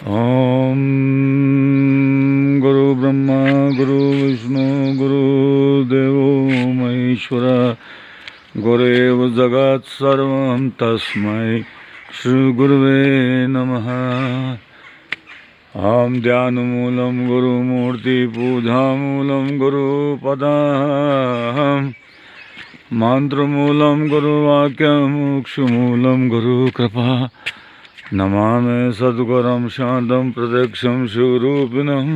ओम गुरु ब्रह्मा गुरु विष्णु गुरु देवो महेश्वरा गुरेव जगत् सर्वं तस्मै श्री गुरुवे नमः। हम ध्यानमूलं गुरुमूर्ति पूजामूलं गुरुपदम् मंत्रमूलं गुरुवाक्यं मोक्षमूलं गुरुकृपा नमामि सद्गुरुं शान्तं प्रत्यक्षं शिवरूपिणं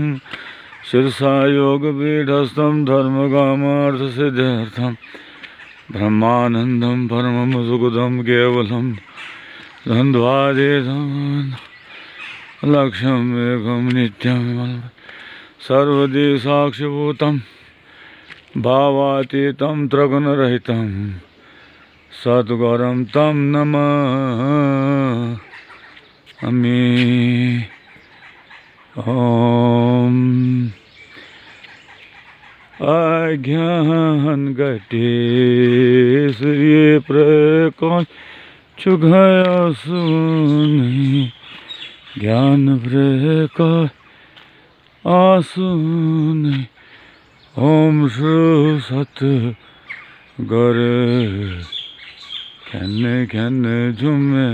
शिरसा योगपीठस्थं धर्मकामार्थसिद्ध्यर्थं ब्रह्मानन्दं परमं सुखदं केवलं द्वन्द्वातीतं लक्ष्यम् एकं नित्यं सर्वदि साक्षिभूतं भावातीतं त्रिगुणरहितं सद्गुरुं तं नमामि। ओम अज्ञान घटे सूर्य प्रकाश छुगया सुनि ज्ञान प्रकाश आसुनि ओम श्री सतगुरु खन झुमे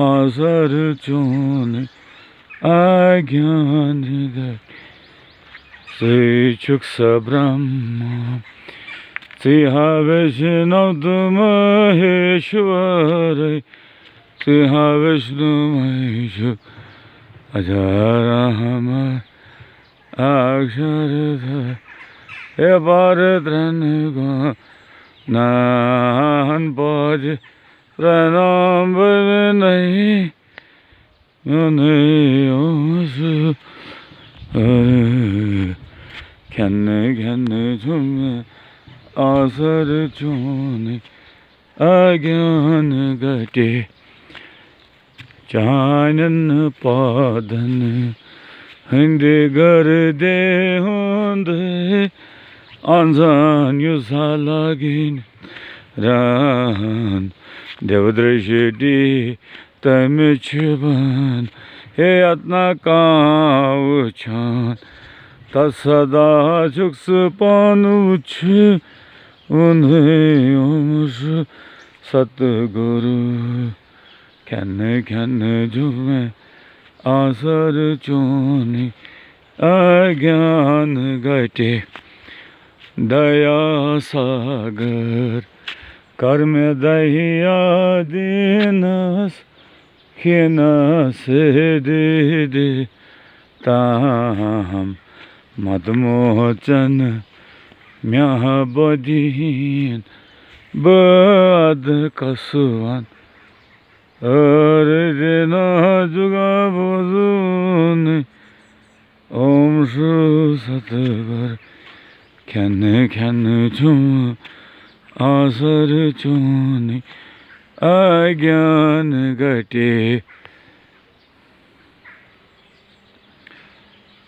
आसर चून अज्ञान श्री चुक्ष ब्रह्म श्री विष्णु महेश्वर श्री विष्णु महेश्वर अजरहम अक्षर हे पारद्रन नाहन पद प्रणाम नहीं खन खन झुम आसर चून अज्ञान घटे चानन पादन हिंदे घर दे होंदे आंजान युसा लागिन रान देवदृष्टि तम छुबन हे अतना काव छान तत्सदा चुक्स पानुछ उन्हें ओम सतगुरु खन खन झुमे आसर चूनि अज्ञान घटे दया सागर कर्म दहिया दीनस खिनस दे ताम मदमोचन म्याह बदीन बद कसुवन और देना जुगा बोजुन ओम श्री सतगुरु खन खन झुम आसर चूनि अज्ञान घटे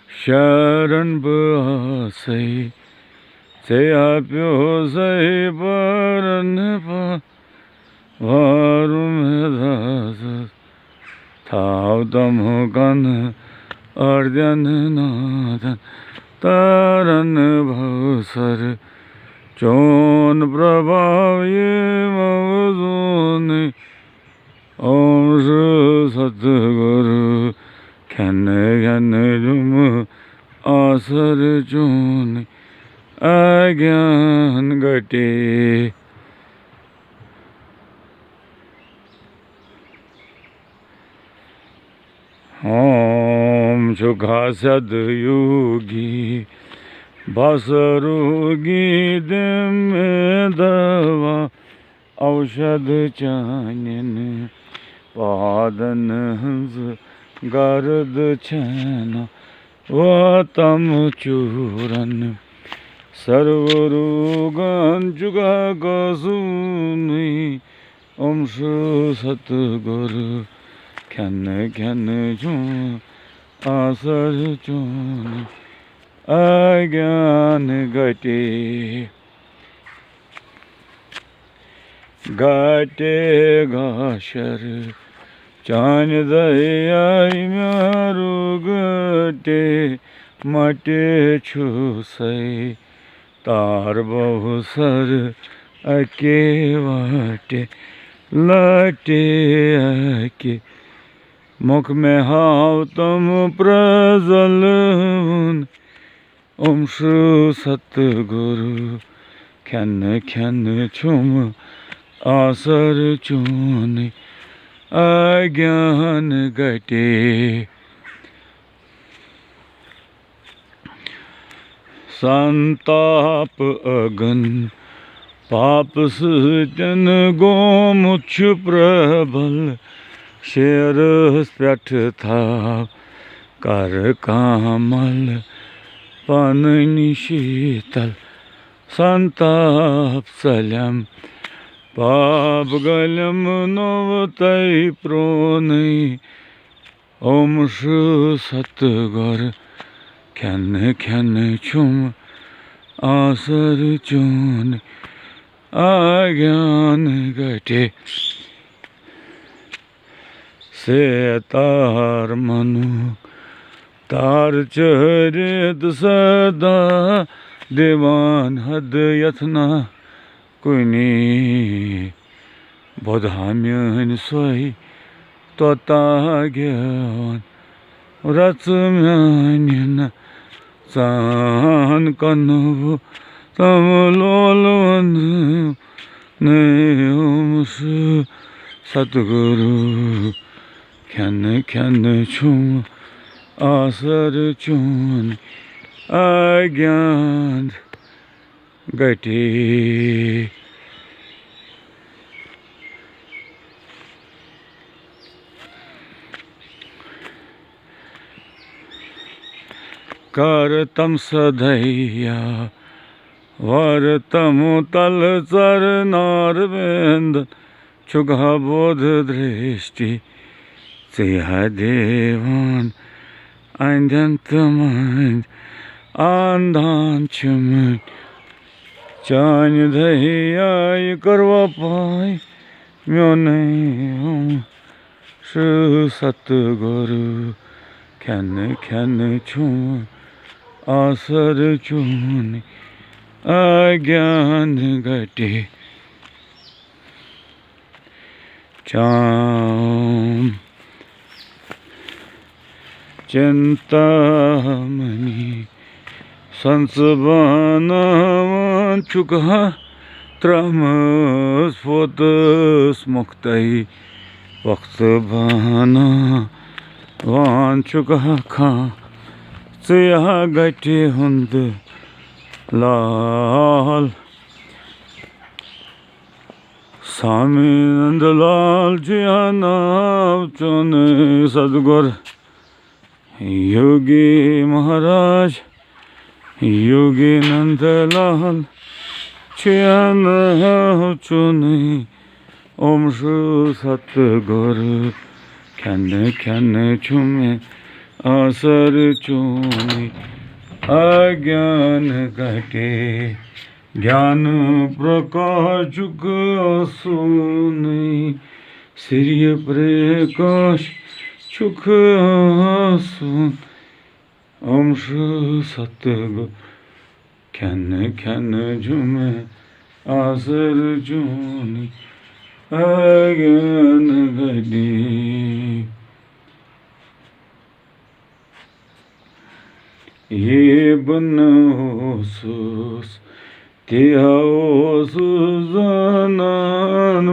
शरण बसै से आप्यो सही परन वारुम दास थाव तम कन अर्जन नादन तरन भवसर चौन प्रभाव ये मौजून ओम श्री सतगुरु खन खन झुम आसर चून अज्ञान घटे ओम सुखा सदयोगी बसरोगी दिम दवा औषध चानन पादन हंस गर्द छना वतम चूरन सर्वरोगन जुगा गसुनि ओम श्री सतगुरु खन खन झुम आसर चूनि अज्ञान घटे घटे घाशर चांद दरियाई में लटे मटे छुसै तार बहु सर अके वाटे लटे अके मुख में हाव तम प्रजलवन ओम श्री सतगुरु खन खन छुम आसर चून अज्ञान गटे संताप अगन पाप सजन गोमुछ प्रबल शेर स्पट था कर कामल पन शीतल संताप सलम पाप गलम नवतै प्रोनै ओम श्री सतगुर खन खन छुम आसर चून अज्ञान गटे से तार मनु तार चरित सदा देवान हद यथना कुनी बोधाम्यन सोई तोता ज्ञान रचम्यन चान कन्नु तमलोलवन ने ओम श्री सतगुरु खन खन छुम आसर चून अज्ञान गटे कर तम सधैया वर तम तल चर नारवेंद छुगा बोध दृष्टि सिंह देवान अंजंत मंद आंधान चमन चान दहिया करवा पाए म्यो नहीं श्री सतगुरु खन खन छुम आसर चून अज्ञान गटे चाम चिंतामणि संसबान चुका त्रम स्फोत स्मुक्तै वक्त बाना वान चुका खा सिया गटे हुंद लाल स्वामी नंदलाल जिया नाव चुन सदगुर योगी महाराज योगी नंदलाल जिया नाव चुन ओम श्री सतगुरु खन खन छुमे आसर चूनी अज्ञान घटे ज्ञान प्रकाश सुनी श्री प्रकाश चुख सुन ओम श्री सतगुरु खन खन झुमे आसर चूनी अज्ञान घटे ये बनोसुस तिहाओसुजानान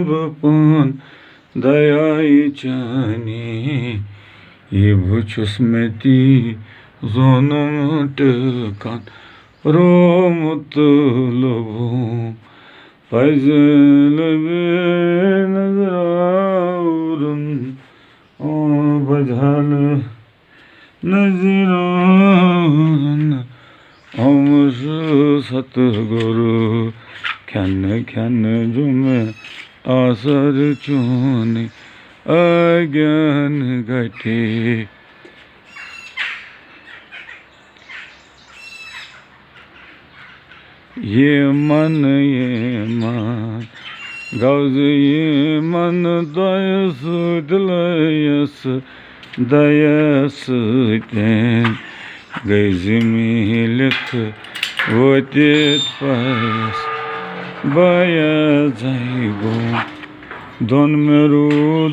बपन दयाई चानी ये बुचुस मेती जोनमट कान रोमत लोभो फैजल बे नजराउरन ओ बजाल नजरान ओम श्री सतगुरु खन खन झुमे आसर चूनी अज्ञान घटे ये मन गौज ये मन दयस दिलयस दयस तें गई ज़मीं लिख वोतित पास बाया जाइगो दोन मेरू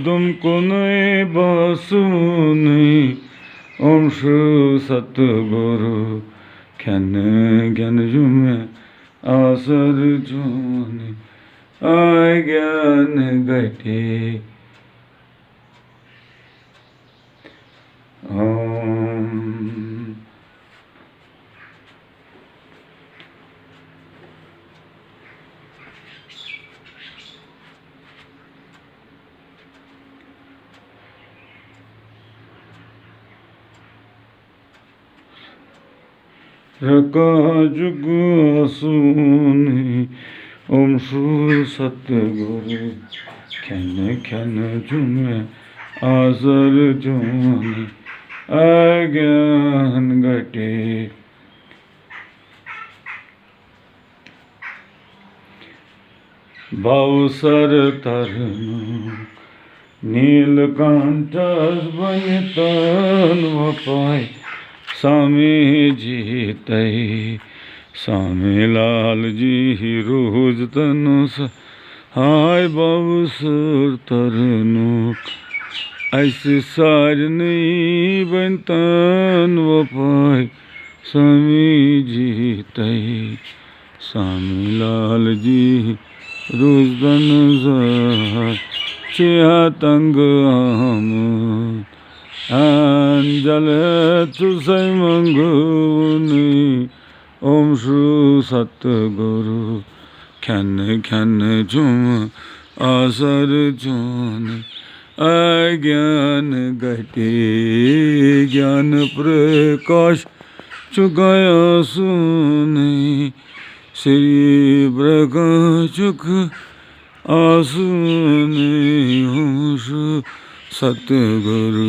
दुम कुनै बसुनै ओम शु सतगुरु ख्यान ज्ञान जुमे आसर जुने अज्ञान घटे ओम रका जुग सुनी ओम शु सतगुरु ख्यान ख्यान जुमे आसर जुने अज्ञान घटे भावसर तरनु नीलकंठस बनितन वपाय स्वामी जी तई स्वामी लाल जी रोज तनु हाय बाबूसर तरनु ऐसे सार नहीं बनतन वपाय स्वामी जी तई स्वामी लाल जी रोज तनु चिया तंग आम अंजल तुसै मंगुनी ओम शु सतगुरु ख्यान ख्यान जुम आसर जुने अज्ञान घटे ज्ञान प्रकाश चुकाया सुने श्री प्रकाशुक आसुने ओम शु सतगुरु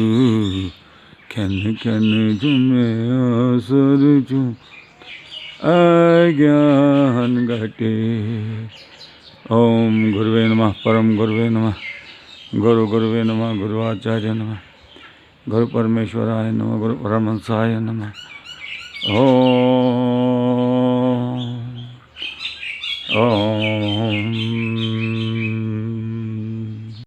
ख्यान ख्यान जुमे आसर जुम अज्ञान घटे ओम गुरुवे नमः परम गुरुवे नमः गुरु गुरुवे नमः गुरु आचार्य नमः गुरु परमेश्वराय नमः गुरु परमहंसाय नमः ओम ओम